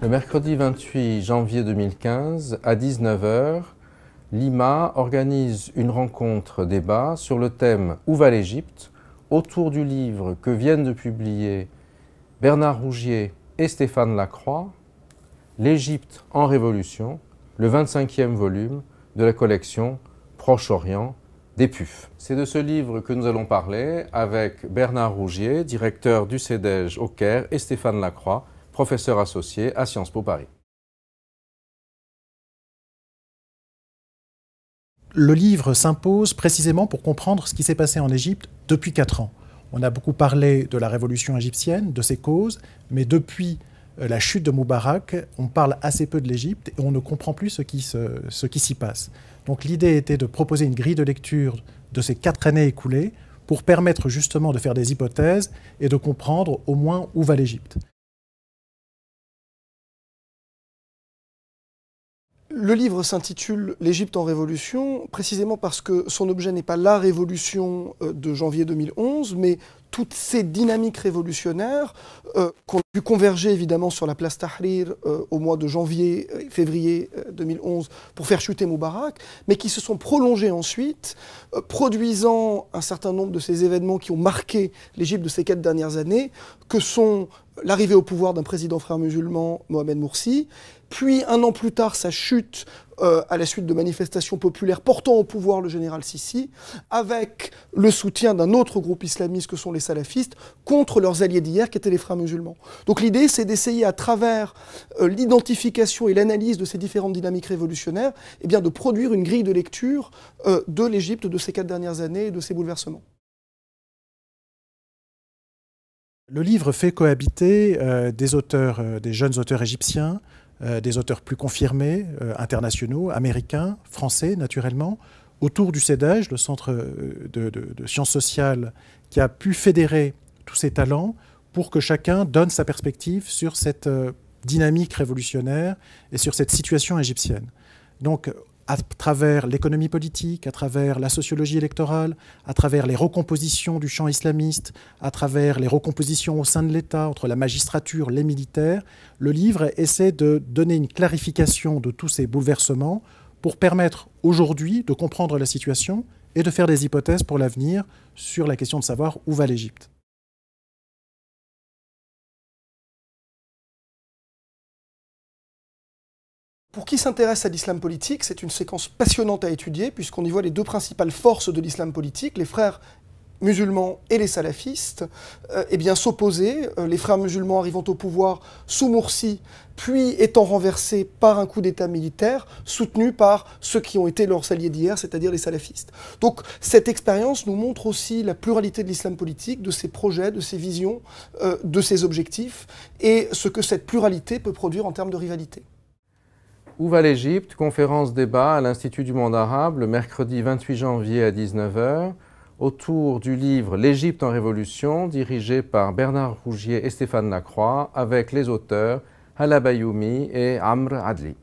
Le mercredi 28 janvier 2015, à 19 h, l'IMA organise une rencontre-débat sur le thème « Où va l'Égypte ?», autour du livre que viennent de publier Bernard Rougier et Stéphane Lacroix, « L'Égypte en révolution », le 25e volume de la collection Proche-Orient des PUF. C'est de ce livre que nous allons parler avec Bernard Rougier, directeur du CEDEJ au Caire, et Stéphane Lacroix, professeur associé à Sciences Po Paris. Le livre s'impose précisément pour comprendre ce qui s'est passé en Égypte depuis 4 ans. On a beaucoup parlé de la révolution égyptienne, de ses causes, mais depuis la chute de Moubarak, on parle assez peu de l'Égypte et on ne comprend plus ce qui s'y passe. Donc l'idée était de proposer une grille de lecture de ces 4 années écoulées pour permettre justement de faire des hypothèses et de comprendre au moins où va l'Égypte. Le livre s'intitule « L'Égypte en révolution » précisément parce que son objet n'est pas la révolution de janvier 2011, mais toutes ces dynamiques révolutionnaires qu'on a pu converger évidemment sur la place Tahrir au mois de janvier et février 2011 pour faire chuter Moubarak, mais qui se sont prolongées ensuite, produisant un certain nombre de ces événements qui ont marqué l'Égypte de ces 4 dernières années, que sont l'arrivée au pouvoir d'un président frère musulman, Mohamed Morsi, puis un an plus tard sa chute à la suite de manifestations populaires portant au pouvoir le général Sissi, avec le soutien d'un autre groupe islamiste que sont les salafistes, contre leurs alliés d'hier qui étaient les frères musulmans. Donc l'idée c'est d'essayer à travers l'identification et l'analyse de ces différentes dynamiques révolutionnaires, eh bien, de produire une grille de lecture de l'Égypte de ces 4 dernières années et de ces bouleversements. Le livre fait cohabiter des jeunes auteurs égyptiens, des auteurs plus confirmés, internationaux, américains, français naturellement, autour du CEDEJ, le centre de sciences sociales qui a pu fédérer tous ces talents pour que chacun donne sa perspective sur cette dynamique révolutionnaire et sur cette situation égyptienne. Donc, à travers l'économie politique, à travers la sociologie électorale, à travers les recompositions du champ islamiste, à travers les recompositions au sein de l'État, entre la magistrature, les militaires, le livre essaie de donner une clarification de tous ces bouleversements pour permettre aujourd'hui de comprendre la situation et de faire des hypothèses pour l'avenir sur la question de savoir où va l'Égypte. Pour qui s'intéresse à l'islam politique, c'est une séquence passionnante à étudier, puisqu'on y voit les 2 principales forces de l'islam politique, les frères musulmans et les salafistes, eh bien s'opposer, les frères musulmans arrivant au pouvoir sous Morsi, puis étant renversés par un coup d'État militaire, soutenu par ceux qui ont été leurs alliés d'hier, c'est-à-dire les salafistes. Donc cette expérience nous montre aussi la pluralité de l'islam politique, de ses projets, de ses visions, de ses objectifs, et ce que cette pluralité peut produire en termes de rivalité. Où va l'Égypte? Conférence-débat à l'Institut du monde arabe le mercredi 28 janvier à 19 h, autour du livre « L'Égypte en révolution » dirigé par Bernard Rougier et Stéphane Lacroix avec les auteurs Hala Bayoumi et Amr Adli.